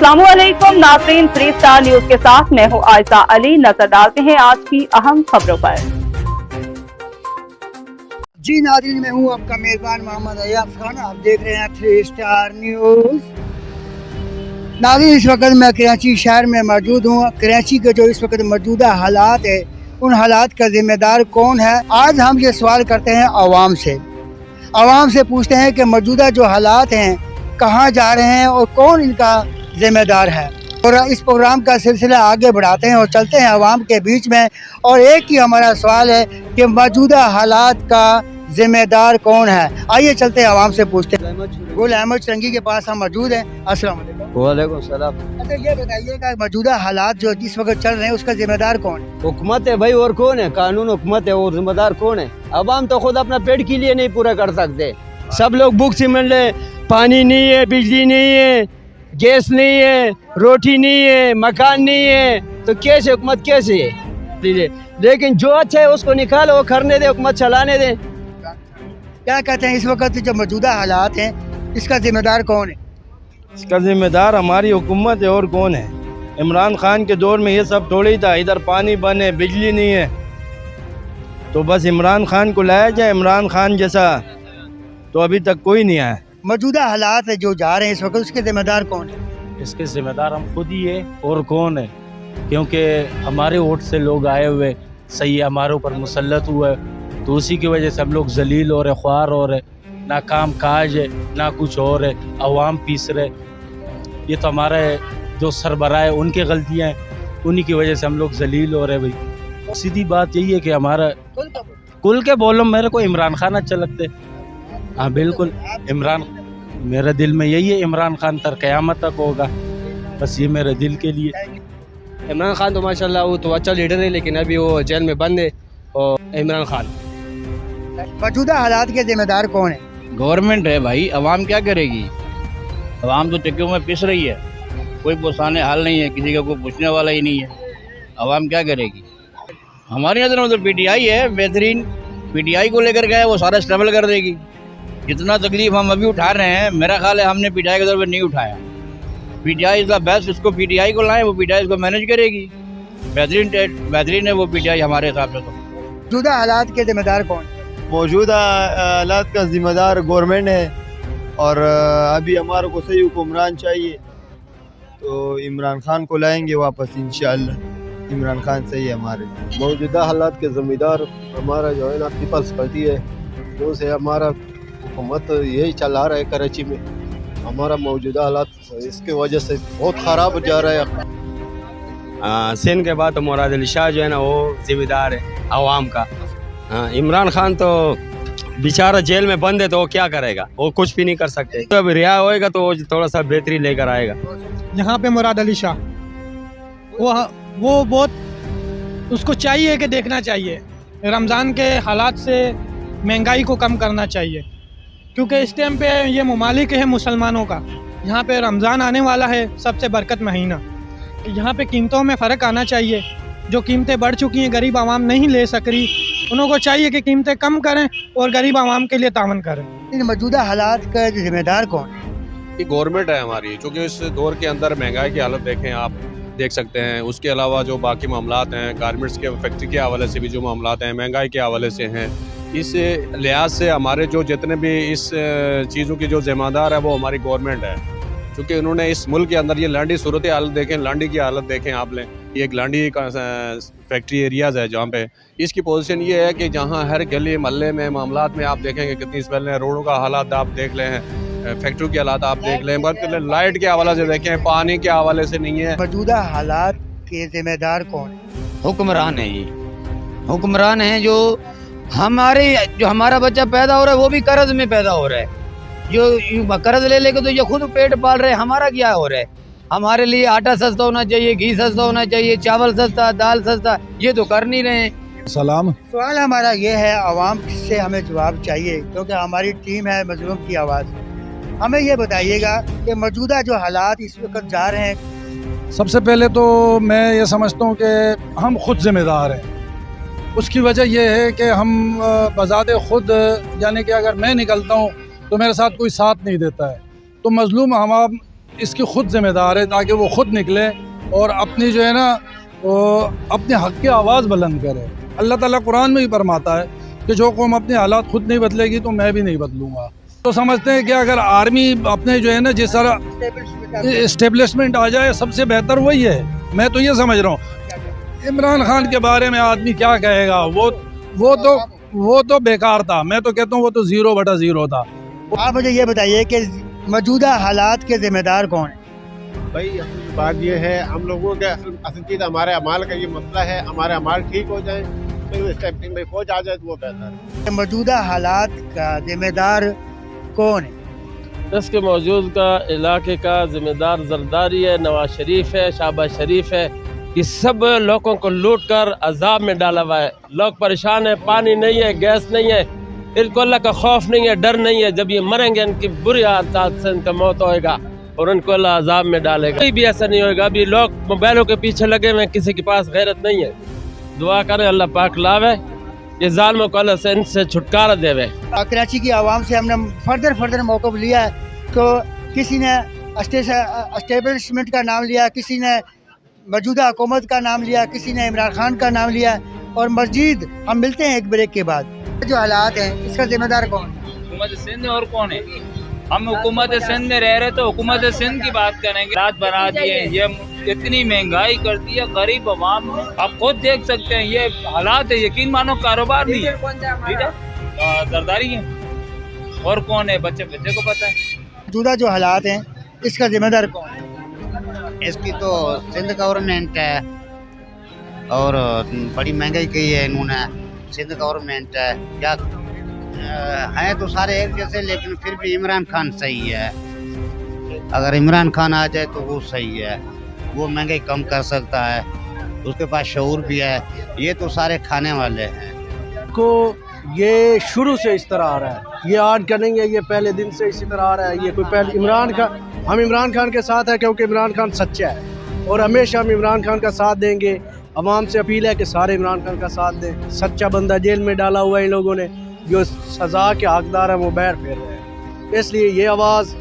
अस्सलामुअलैकुम नाज़रीन, 3 star news के साथ मैं हूं आयशा अली। नजर डालते हैं आज की अहम खबरों पर। जी नाज़रीन, मैं हूं आपका मेज़बान मोहम्मद अय्याब खान। आप देख रहे हैं 3 स्टार न्यूज। नाज़रीन, इस वक्त मैं कराची शहर में मौजूद हूं। कराची के जो इस वक्त मौजूदा हालात है, उन हालात का जिम्मेदार कौन है, आज हम ये सवाल करते हैं आवाम से। आवाम से पूछते हैं कि मौजूदा जो हालात हैं कहाँ जा रहे हैं और कौन इनका जिम्मेदार है। और इस प्रोग्राम का सिलसिला आगे बढ़ाते हैं और चलते हैं आवाम के बीच में। और एक ही हमारा सवाल है कि मौजूदा हालात का जिम्मेदार कौन है। आइए चलते हैं आवाम से पूछते हैं। गुल अहमद चरंगी के पास हम मौजूद हैं। अस्सलाम वालेकुम। वालेकुम सलाम। अच्छा, ये बताइएगा मौजूदा हालात जो जिस वक्त चल रहे हैं उसका जिम्मेदार कौन है? हुकूमत है भाई, और कौन है? कानून हुकूमत है, और जिम्मेदार कौन है? अवाम तो खुद अपना पेट के लिए नहीं पूरा कर सकते। सब लोग भूख से मर रहे, पानी नहीं है, बिजली नहीं है, गैस नहीं है, रोटी नहीं है, मकान नहीं है, तो कैसे हुकूमत कैसे है? लेकिन जो अच्छा है उसको निकालो, वो करने दे, हुकूमत चलाने दे। क्या कहते हैं इस वक्त जो मौजूदा हालात हैं इसका जिम्मेदार कौन है? इसका जिम्मेदार हमारी हुकूमत है, और कौन है? इमरान खान के दौर में ये सब थोड़ी ही था। इधर पानी बंद है, बिजली नहीं है, तो बस इमरान खान को लाया जाए। इमरान खान जैसा तो अभी तक कोई नहीं आया। मौजूदा हालात जो जा रहे हैं इस वक्त उसके जिम्मेदार कौन है? इसके जिम्मेदार हम खुद ही है, और कौन है? क्योंकि हमारे वोट से लोग आए हुए सही हमारे ऊपर मुसल्लत हुए, तो उसी की वजह से हम लोग जलील हो रहे, ख्वार हो रहे, ना काम काज है ना कुछ और है, अवाम पीस रहे। ये तो हमारे जो सरबराह है उनकी गलतियाँ हैं, उन्हीं की वजह से हम लोग जलील हो रहे भाई। सीधी बात यही है कि हमारा कुल के बोलो, मेरे को इमरान खान अच्छा लगते। हाँ बिल्कुल, इमरान, मेरे दिल में यही है, इमरान खान तर क़यामत तक होगा, बस ये मेरे दिल के लिए। इमरान खान तो माशाल्लाह वो तो अच्छा लीडर है, लेकिन अभी वो जेल में बंद है। और इमरान खान मौजूदा हालात के जिम्मेदार कौन है? गवर्नमेंट है भाई, अवाम क्या करेगी? अवाम तो चक्कियों में पिस रही है, कोई पुरसाने हाल नहीं है, किसी का कोई पूछने वाला ही नहीं है। अवाम क्या करेगी? हमारी नज़र में तो पीटीआई है बेहतरीन। पीटीआई को लेकर गए वो सारा स्ट्रगल कर देगी। जितना तकलीफ हम अभी उठा रहे हैं, मेरा ख्याल है हमने पीटीआई के तौर पर नहीं उठाया। पीटीआई इज द बेस्ट, उसको पीटीआई को लाएं, वो पीटीआई इसको मैनेज करेगी। बेहतरीन है वो पीटीआई हमारे हिसाब से। तो मौजूदा हालात के जिम्मेदार कौन? मौजूदा हालात का जिम्मेदार गवर्नमेंट है, और अभी हमारे को सही हुक्मरान चाहिए, तो इमरान खान को लाएंगे वापस इंशाअल्लाह। इमरान खान सही है हमारे। मौजूदा हालात के ज़िम्मेदार हमारा जो है ना पीपल्स पार्टी है, जो से हमारा हुकूमत यही चला रहा है कराची में। हमारा मौजूदा हालात इसके वजह से बहुत ख़राब जा रहा है। सिंध के बाद तो मुराद अली शाह जो है ना वो जिम्मेदार है अवाम का। इमरान खान तो बेचारा जेल में बंद है, तो वो क्या करेगा? वो कुछ भी नहीं कर सकते। तो अभी रिहा होएगा तो वो थोड़ा सा बेहतरी लेकर आएगा। यहाँ पे मुराद अली शाह वो बहुत, उसको चाहिए कि देखना चाहिए रमज़ान के हालात से महंगाई को कम करना चाहिए, क्योंकि इस टाइम पे ये ममालिक है मुसलमानों का। यहाँ पे रमज़ान आने वाला है, सबसे बरकत महीना। यहाँ पे कीमतों में फ़र्क आना चाहिए। जो कीमतें बढ़ चुकी हैं, गरीब आवाम नहीं ले सक रही, उन्हों को चाहिए कि कीमतें कम करें और गरीब आवाम के लिए तावन करें। इन मौजूदा हालात का जिम्मेदार कौन है? ये गवर्नमेंट है हमारी, क्योंकि इस दौर के अंदर महंगाई की हालत देखें, आप देख सकते हैं। उसके अलावा जो बाकी मामलात हैं, गारमेंट्स के फैक्ट्री के हवाले से भी जो मामलात हैं, महंगाई के हवाले से हैं, इस लिहाज से हमारे जो जितने भी इस चीज़ों की जो ज़िम्मेदार है वो हमारी गवर्नमेंट है। क्योंकि उन्होंने इस मुल्क के अंदर ये लांडी सूरत हालत देखें, लांडी की हालत देखें आप लें। ये एक लांडी का फैक्ट्री एरियाज़ है जहाँ पे इसकी पोजीशन ये है कि जहाँ हर गली मोहल्ले में मामलात में आप देखेंगे कितनी स्मेल है। रोडों का हालात आप देख लें, फैक्ट्री के हालात आप देख लें, लाइट के हवाले से देखें, पानी के हवाले से नहीं है। मौजूदा हालात के जिम्मेदार कौन है? हुक्मरान है, ये हुक्मरान है जो हमारा बच्चा पैदा हो रहा है वो भी कर्ज में पैदा हो रहा है। जो कर्ज ले लेके तो ये खुद पेट पाल रहे हैं, हमारा क्या हो रहा है? हमारे लिए आटा सस्ता होना चाहिए, घी सस्ता होना चाहिए, चावल सस्ता, दाल सस्ता, ये तो कर नहीं रहे हैं। सलाम। सवाल हमारा ये है, आवाम से हमें जवाब चाहिए, क्योंकि हमारी टीम है मजलूम की आवाज़। हमें ये बताइएगा कि मौजूदा जो हालात इस वक्त जा रहे हैं। सबसे पहले तो मैं ये समझता हूँ कि हम खुद जिम्मेदार हैं। उसकी वजह यह है कि हम बज़ाते खुद, यानी कि अगर मैं निकलता हूँ तो मेरे साथ कोई साथ नहीं देता है, तो मजलूम इसकी खुद जिम्मेदार है, ताकि वो खुद निकले और अपनी जो है ना वो अपने हक़ की आवाज़ बुलंद करे। अल्लाह ताला कुरान में ही फरमाता है कि जो कौम अपने हालात खुद नहीं बदलेगी तो मैं भी नहीं बदलूँगा। तो समझते हैं कि अगर आर्मी अपने जो है ना जिस तरह इस्टेब्लिशमेंट आ जाए सबसे बेहतर वही है। मैं तो ये समझ रहा हूँ। इमरान खान के बारे में आदमी क्या कहेगा, वो तो बेकार था। मैं तो कहता हूँ वो तो 0/0 था। आप मुझे ये बताइए कि मौजूदा हालात के जिम्मेदार कौन है? भाई असल बात ये है, हम लोगों के असल चीज़ हमारे अमाल का ये मसला है। हमारे अमाल ठीक हो जाए तो इस टाइप में फौज आ जाए तो वो बेहतर है। मौजूदा हालात का जिम्मेदार कौन है? इसके मौजूदा इलाके का जिम्मेदार जरदारी है, नवाज शरीफ है, शहबाज शरीफ है। ये सब लोगों को लूट कर अजाब में डाला हुआ है। लोग परेशान है, पानी नहीं है, गैस नहीं है, इनको अल्लाह का खौफ नहीं है, डर नहीं है। जब ये मरेंगे इनकी बुरी हालत से इनका मौत होएगा और उनको अल्लाह अजाब में डालेगा। कोई भी ऐसा नहीं होएगा। अभी लोग मोबाइलों के पीछे लगे हुए, किसी के पास गैरत नहीं है। दुआ करें अल्लाह पाक लावे ये जालिमों को, अल्लाह से इनसे छुटकारा देवे। कराची की आवाम से हमने फर्दर मौक़िफ़ लिया है, तो किसी ने एस्टेब्लिशमेंट का नाम लिया, किसी ने मौजूदा हुकूमत का नाम लिया, किसी ने इमरान खान का नाम लिया और मस्जिद। हम मिलते हैं एक ब्रेक के बाद। जो हालात हैं इसका जिम्मेदार कौन है? हुकूमत सिंध और कौन है? हम हुकूमत सिंध में रह रहे तो हुकूमत सिंध की बात करेंगे। रात बना दिए, ये इतनी महंगाई कर दी है गरीब अवाम ने। आप खुद देख सकते हैं ये हालात है। यकीन मानो कारोबार नहीं है, ठीक है, जरदारी है और कौन है? बच्चे को पता है। मौजूदा जो हालात हैं इसका जिम्मेदार कौन है? इसकी तो सिंध गवर्नमेंट है और बड़ी महंगाई की है इन्होंने। सिंध गवर्नमेंट है, क्या हैं तो सारे एक जैसे, लेकिन फिर भी इमरान खान सही है। अगर इमरान खान आ जाए तो वो सही है, वो महंगाई कम कर सकता है, उसके पास शऊर भी है। ये तो सारे खाने वाले हैं को ये शुरू से इस तरह आ रहा है। ये आज करेंगे, ये पहले दिन से इसी तरह आ रहा है। ये कोई पहले हम इमरान खान के साथ है क्योंकि इमरान खान सच्चा है और हमेशा हम इमरान खान का साथ देंगे। अवाम से अपील है कि सारे इमरान खान का साथ दें। सच्चा बंदा जेल में डाला हुआ है इन लोगों ने, जो सज़ा के हकदार हैं वो बैर फेर रहे हैं। इसलिए ये आवाज़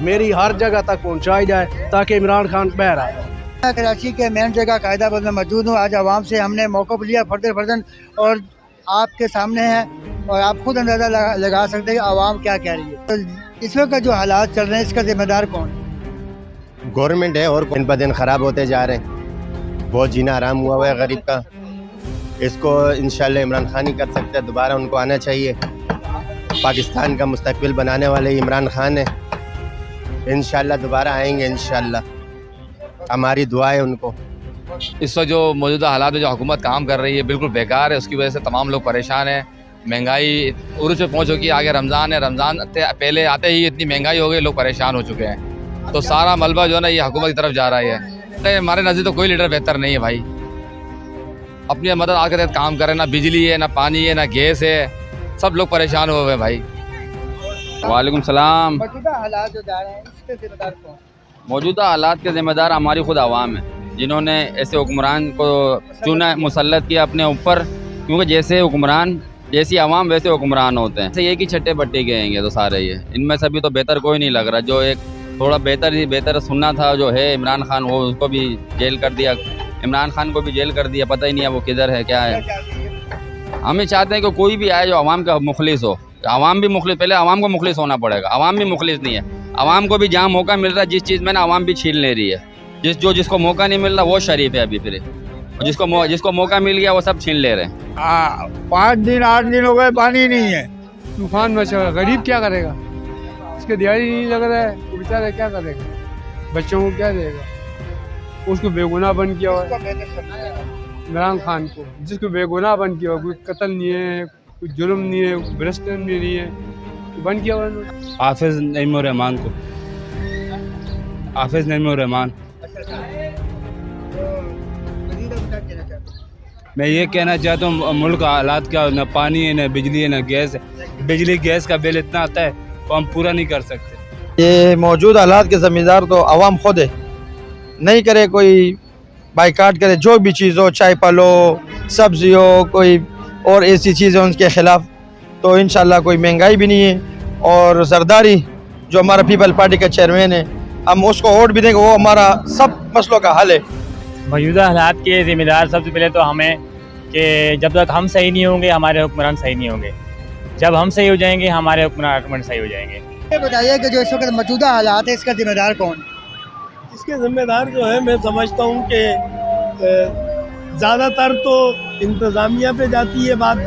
मेरी हर जगह तक पहुँचाई जाए ताकि इमरान खान बैर आए। कराची के मेन जगह कायदाबंद में मौजूद हूँ। आज आवाम से हमने मौक़िफ़ लिया फर्दर और आपके सामने है और आप खुद अंदाज़ा लगा सकते हैं आवाम क्या कह रही है। तो इस वक्त जो हालात चल रहे हैं इसका जिम्मेदार कौन है? गवर्नमेंट है और दिन ब दिन ख़राब होते जा रहे हैं। बहुत जीना आराम हुआ है गरीब का। इसको इंशाल्लाह इमरान खान ही कर सकते हैं। दोबारा उनको आना चाहिए। पाकिस्तान का मुस्तकबिल बनाने वाले इमरान खान है। इंशाल्लाह दोबारा आएंगे, इंशाल्लाह हमारी दुआ है उनको। इस वक्त जो मौजूदा हालात में जो हुकूमत काम कर रही है बिल्कुल बेकार है। उसकी वजह से तमाम लोग परेशान हैं। महंगाई उरूज पे पहुँच चुकी है। आगे रमज़ान है, रमज़ान पहले आते ही इतनी महंगाई हो गई, लोग परेशान हो चुके हैं। तो सारा मलबा जो है ना ये हुकूमत की तरफ जा रहा है। हमारे नज़दीक तो कोई लीडर बेहतर नहीं है भाई। अपनी मदद आगे तहत काम करे, ना बिजली है, ना पानी है, ना गैस है, सब लोग परेशान हुए हैं भाई। वालेकुम सलाम। मौजूदा हालात जो जा रहे हैं इसके जिम्मेदार कौन? मौजूदा हालात के ज़िम्मेदार हमारी खुद आवाम है, जिन्होंने ऐसे हुक्मरान को चुना, मुसल्लत किया अपने ऊपर। क्योंकि जैसे हुक्मरान, जैसी आवाम वैसे हुक्मरान होते हैं। ऐसे एक ही छट्टे बट्टे गएंगे तो सारे ये, इनमें से भी तो बेहतर कोई नहीं लग रहा। जो एक थोड़ा बेहतर सुनना था जो है इमरान खान, वो उसको भी जेल कर दिया। इमरान खान को भी जेल कर दिया, पता ही नहीं है वो किधर है, क्या है। हम ये चाहते हैं कि कोई भी आए जो आवाम का मुखलिस हो। आवाम भी मुखलिस, पहले आवाम को मुखलिस होना पड़ेगा। आवाम भी मुखलिस नहीं है। आवाम को भी जहाँ मौका मिल रहा है जिस चीज़ में ना, आवाम भी छीन ले रही है। जिसको मौका नहीं मिल रहा वो शरीफ है अभी फिर। जिसको मौका मिल गया वो सब छीन ले रहे हैं। 5 दिन 8 दिन हो गए, पानी नहीं है, तूफान मचा। गरीब क्या करेगा? इसके दिहाड़ी नहीं लग रहा है, वो बेचारा क्या करेगा? बच्चों को क्या देगा? उसको बेगुनाह बन किया हुआ इमरान खान को, जिसको बेगुनाह बन किया हुआ। कोई कत्ल नहीं है, कोई जुल्म नहीं है, भ्रष्टाचार भी नहीं है, तो बन किया हुआ। हाफिज नईम रहमान को, हाफिज नईम रहमान। मैं ये कहना चाहता हूँ मुल्क का हालात क्या, न पानी है, न बिजली है, न गैस है। बिजली गैस का बिल इतना आता है वो हम पूरा नहीं कर सकते। ये मौजूद हालात के ज़िम्मेदार तो आवाम खुद है। नहीं करे कोई बाइकाट करे, जो भी चीज़ हो, चाय फल हो, सब्ज़ी हो, कोई और ऐसी चीज़ें उनके ख़िलाफ़, तो इंशाल्लाह कोई महंगाई भी नहीं है। और जरदारी जो हमारा पीपल पार्टी का चेयरमैन है, हम उसको वोट भी देंगे, वो हमारा सब मसलों का हल है। मौजूदा हालात के ज़िम्मेदार सबसे पहले तो हमें कि जब तक हम सही नहीं होंगे हमारे हुक्मरान सही नहीं होंगे, जब हम सही हो जाएंगे हमारे हुक्मरान सही हो जाएंगे। ये बताइए कि जो इस वक्त मौजूदा हालात है इसका जिम्मेदार कौन है? इसके जिम्मेदार जो है मैं समझता हूँ कि ज़्यादातर तो इंतज़ामिया पे जाती है बात,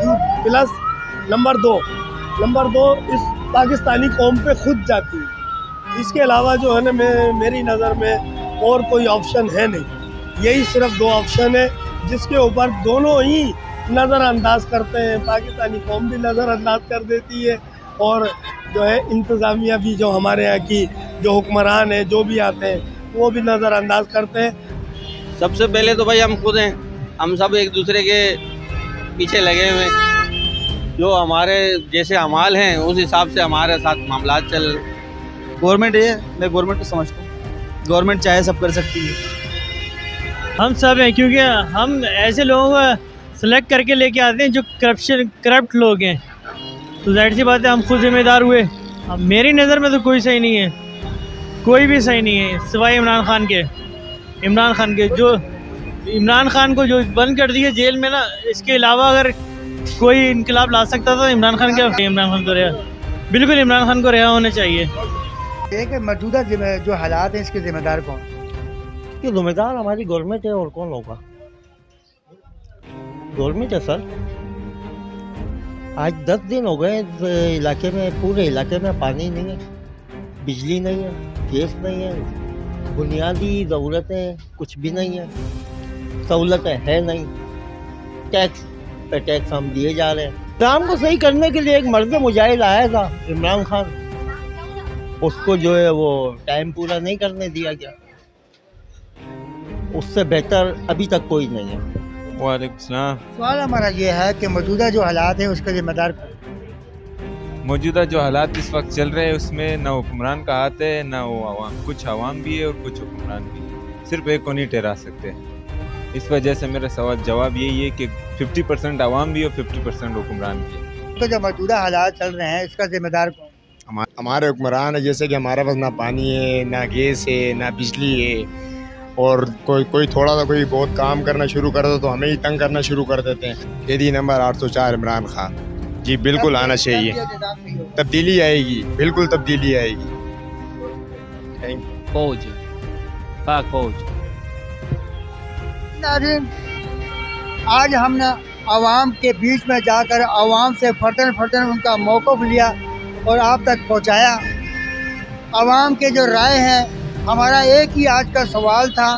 प्लस नंबर दो इस पाकिस्तानी कौम पे खुद जाती है। इसके अलावा जो है ना मेरी नज़र में और कोई ऑप्शन है नहीं, यही सिर्फ दो ऑप्शन है जिसके ऊपर दोनों ही नज़रअंदाज करते हैं। पाकिस्तानी कौम भी नज़रअंदाज कर देती है और जो है इंतज़ामिया भी, जो हमारे यहाँ की जो हुक्मरान है जो भी आते हैं वो भी नज़रअंदाज करते हैं। सबसे पहले तो भाई हम खुद हैं, हम सब एक दूसरे के पीछे लगे हुए हैं, जो हमारे जैसे अमाल हैं उस हिसाब से हमारे साथ मामला चल। गवर्नमेंट है, मैं गवर्नमेंट को समझता हूँ, गवर्नमेंट चाहे सब कर सकती है। हम सब हैं, क्योंकि हम ऐसे लोगों को सेलेक्ट करके लेके आते हैं जो करप्ट लोग हैं, तो जाहिर सी बात है हम खुद जिम्मेदार हुए। अब मेरी नज़र में तो कोई सही नहीं है, कोई भी सही नहीं है सिवाय इमरान खान के। जो इमरान खान को जो बंद कर दिया जेल में ना, इसके अलावा अगर कोई इनकलाब ला सकता था इमरान खान को बिल्कुल इमरान खान को रिहा होना चाहिए। कि मौजूदा जो हालात हैं इसके जिम्मेदार कौन? इसके जिम्मेदार हमारी गवर्नमेंट है, और कौन होगा? गवर्नमेंट है सर। आज 10 दिन हो गए इलाके में, पूरे इलाके में पानी नहीं है, बिजली नहीं है, गैस नहीं है, बुनियादी ज़रूरतें कुछ भी नहीं है, सहूलतें है नहीं, टैक्स पे टैक्स हम दिए जा रहे हैं। काम को सही करने के लिए एक मर्द मुजाहिद आया था इमरान खान, उसको जो है वो टाइम पूरा नहीं करने दिया गया, उससे बेहतर अभी तक कोई नहीं है। वालेकुम सलाम। सवाल हमारा ये है कि मौजूदा जो हालात हैं उसका जिम्मेदार कौन? मौजूदा जो हालात इस वक्त चल रहे हैं उसमें ना हुक्मरान का हाथ है ना वो आवाम, कुछ आवाम भी है और कुछ हुक्मरान भी है, सिर्फ एक को नहीं ठहरा सकते। इस वजह से मेरा सवाल जवाब यही है कि 50% आवाम भी और 50% हुक्मरान भी है। तो जो मौजूदा हालात चल रहे हैं इसका जिम्मेदार कौन? हमारे हुक्मरान है, जैसे कि हमारे पास ना पानी है, ना गैस है, ना बिजली है, और कोई थोड़ा सा कोई बहुत काम करना शुरू कर दो तो हमें ही तंग करना शुरू कर देते हैं। केदी नंबर 804 इमरान खान जी, बिल्कुल आना चाहिए, तब्दीली आएगी, बिल्कुल तब्दीली आएगी। फौज, पाक फौज। आज हमने आवाम के बीच में जाकर आवाम से फर्दन उनका मौक़िफ़ लिया और आप तक पहुंचाया। आवाम के जो राय हैं, हमारा एक ही आज का सवाल था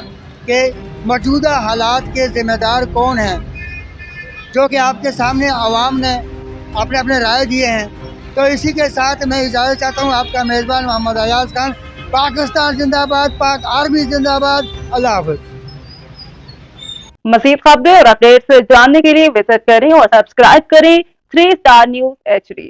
कि मौजूदा हालात के ज़िम्मेदार कौन हैं, जो कि आपके सामने आवाम ने अपने अपने राय दिए हैं। तो इसी के साथ मैं इजाज़त चाहता हूँ, आपका मेज़बान मोहम्मद अयाज खान। पाकिस्तान जिंदाबाद, पाक आर्मी जिंदाबाद। अल्लाह हाफ़िज़। मज़ीद खबरें और अपडेट्स जानने के लिए विजिट करें और सब्सक्राइब करें 3 स्टार न्यूज़ HD।